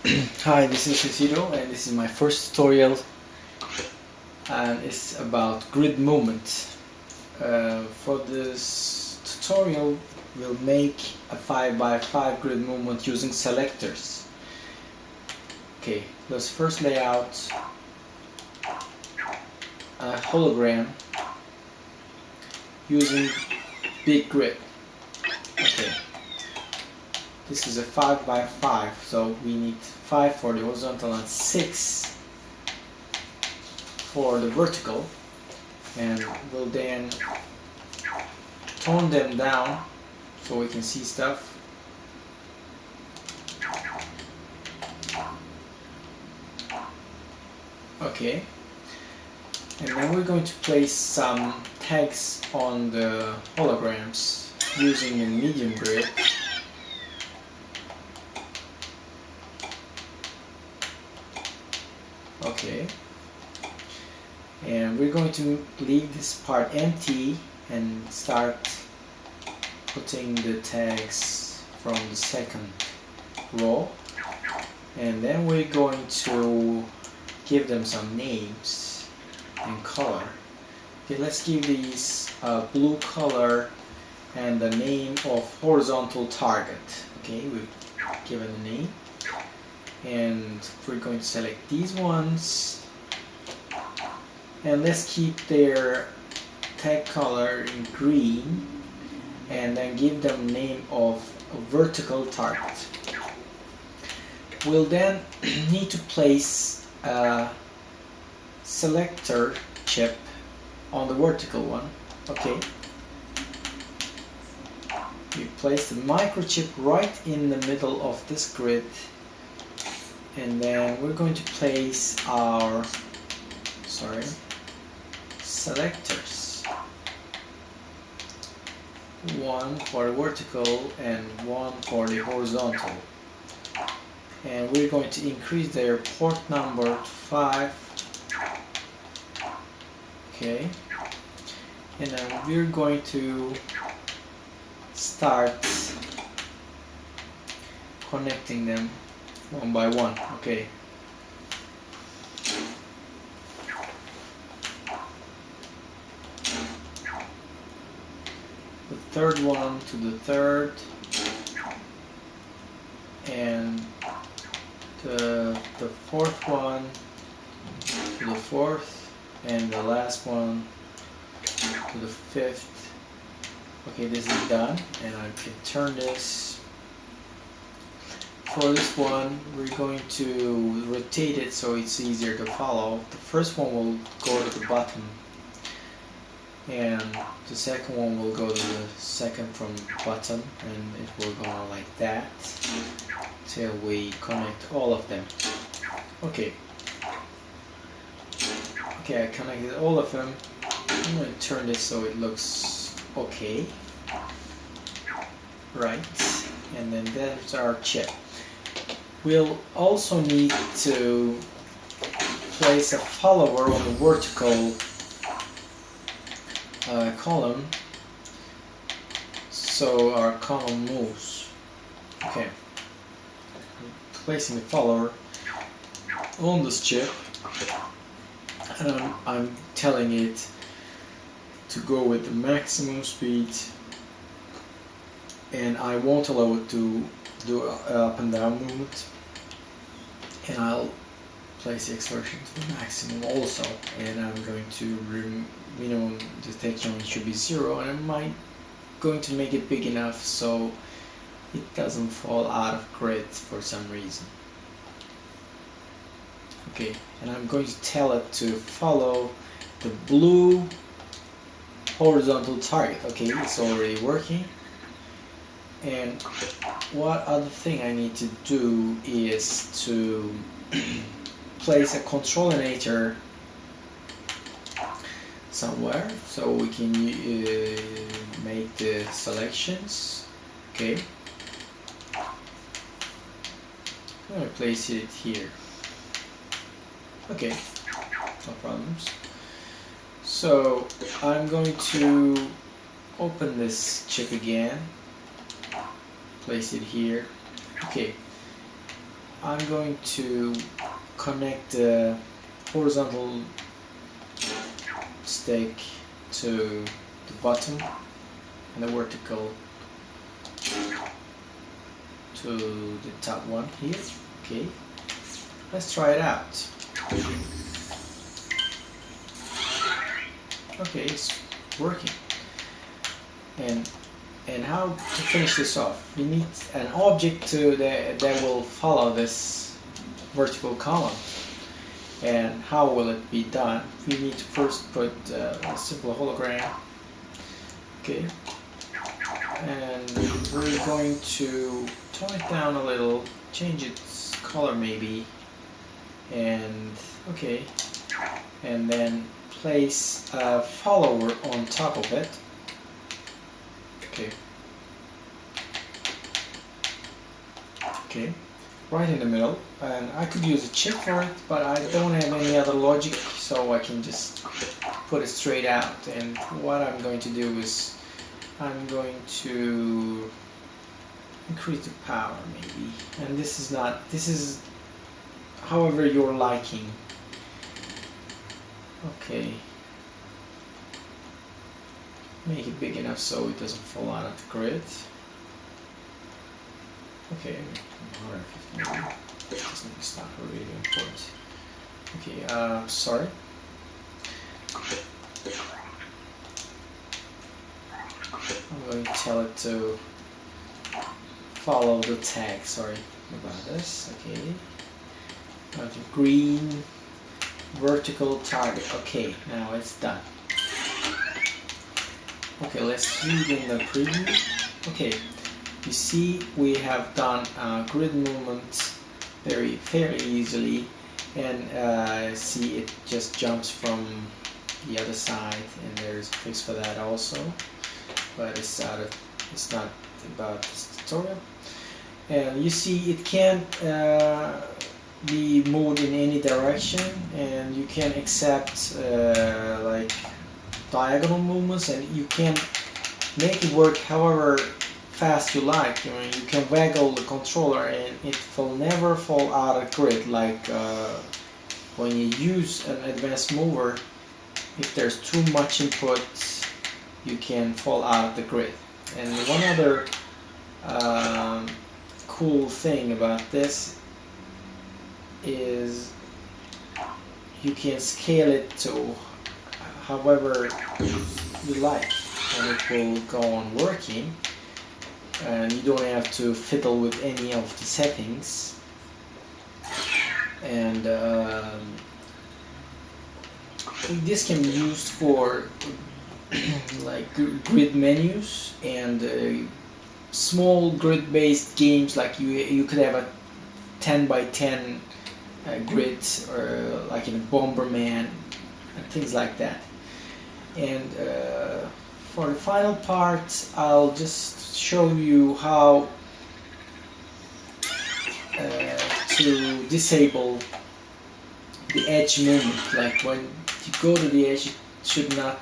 Hi, this is Isidro and this is my first tutorial, and it's about grid movement. For this tutorial we'll make a 5x5 grid movement using selectors. Okay, let's first lay out a hologram using big grid. Okay. This is a 5x5, so we need 5 for the horizontal and 6 for the vertical, and we'll then tone them down so we can see stuff. Okay, and then we're going to place some tags on the holograms using a medium grid. Okay, and we're going to leave this part empty and start putting the tags from the second row, and then we're going to give them some names and color. Okay, let's give these blue color and the name of horizontal target. Okay, we've given a name. And we're going to select these ones, and let's keep their tag color in green, and then give them name of a vertical target. We'll then need to place a selector chip on the vertical one. Okay, we place the microchip right in the middle of this grid. And then we're going to place our selectors. One for the vertical and one for the horizontal. And we're going to increase their port number to 5. Okay. And then we're going to start connecting them one by one. Okay. The third one to the third, and the fourth one to the fourth, and the last one to the fifth. Okay, this is done, and I can turn this. For this one, we're going to rotate it so it's easier to follow. The first one will go to the bottom, and the second one will go to the second from bottom, and it will go like that till we connect all of them. Okay. Okay, I connected all of them. I'm going to turn this so it looks okay. Right, and then there's our chip. We'll also need to place a follower on the vertical column so our column moves. Okay, placing the follower on this chip, and I'm telling it to go with the maximum speed, and I won't allow it to do up and down movement, and I'll place the acceleration to the maximum also, and I'm going to minimum detection should be 0, and I'm going to make it big enough so it doesn't fall out of grid for some reason. Okay, and I'm going to tell it to follow the blue horizontal target. Okay, it's already working. And what other thing I need to do is to place a controlinator somewhere so we can make the selections. Okay, I'm going to place it here. Okay, no problems. So I'm going to open this chip again, place it here. Okay, I'm going to connect the horizontal stick to the bottom and the vertical to the top one here. Okay, let's try it out. Okay, it's working. And how to finish this off? You need an object that will follow this vertical column. And how will it be done? We need to first put a simple hologram. Okay, and we're going to tone it down a little, change its color maybe, and okay, and then place a follower on top of it. Okay. Okay, right in the middle, and I could use a chip for it, but I don't have any other logic, so I can just put it straight out. And what I'm going to do is I'm going to increase the power maybe, and this is however you're liking. Okay, make it big enough so it doesn't fall out of the grid. Okay, 150 it's not really important. Okay, sorry. I'm going to tell it to follow the tag. Sorry about this. Okay, going to green vertical target. Okay, now it's done. Okay, let's view it in the preview. Okay, you see we have done grid movement fairly easily, and see it just jumps from the other side, and there's a fix for that also, but it's not about this tutorial. And you see it can't be moved in any direction, and you can accept like diagonal movements, and you can make it work however fast you like. You can waggle the controller and it will never fall out of grid, like when you use an advanced mover. If there's too much input, you can fall out of the grid. And one other cool thing about this is you can scale it to however you like, and it will go on working, and you don't have to fiddle with any of the settings. And this can be used for like grid menus and small grid-based games, like you could have a 10 by 10 grid, or like in a Bomberman and things like that. And for the final part, I'll just show you how to disable the edge movement. Like when you go to the edge, it should not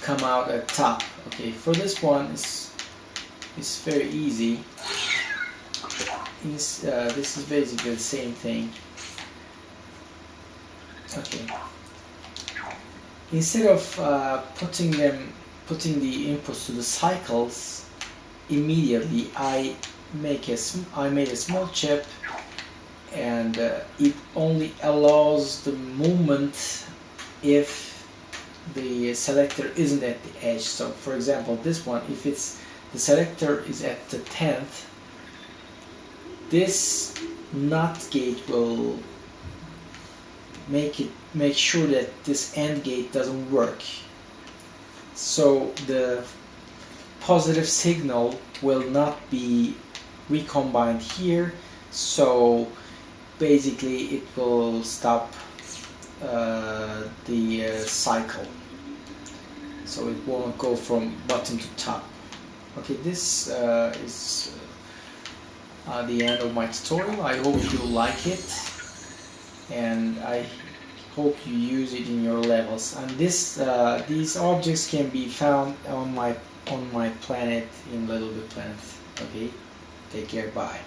come out at top. Okay, for this one it's very easy. This is basically the same thing. Okay, instead of putting the inputs to the cycles immediately, I made a small chip, and it only allows the movement if the selector isn't at the edge. So for example, this one, if the selector is at the 10th, this NOT gate will make sure that this AND gate doesn't work. So the positive signal will not be recombined here, so basically it will stop the cycle, so it won't go from bottom to top. Okay, this is the end of my tutorial. I hope you like it, and I hope you use it in your levels. And these objects can be found on my planet in Little Big Planet. Okay, take care, bye.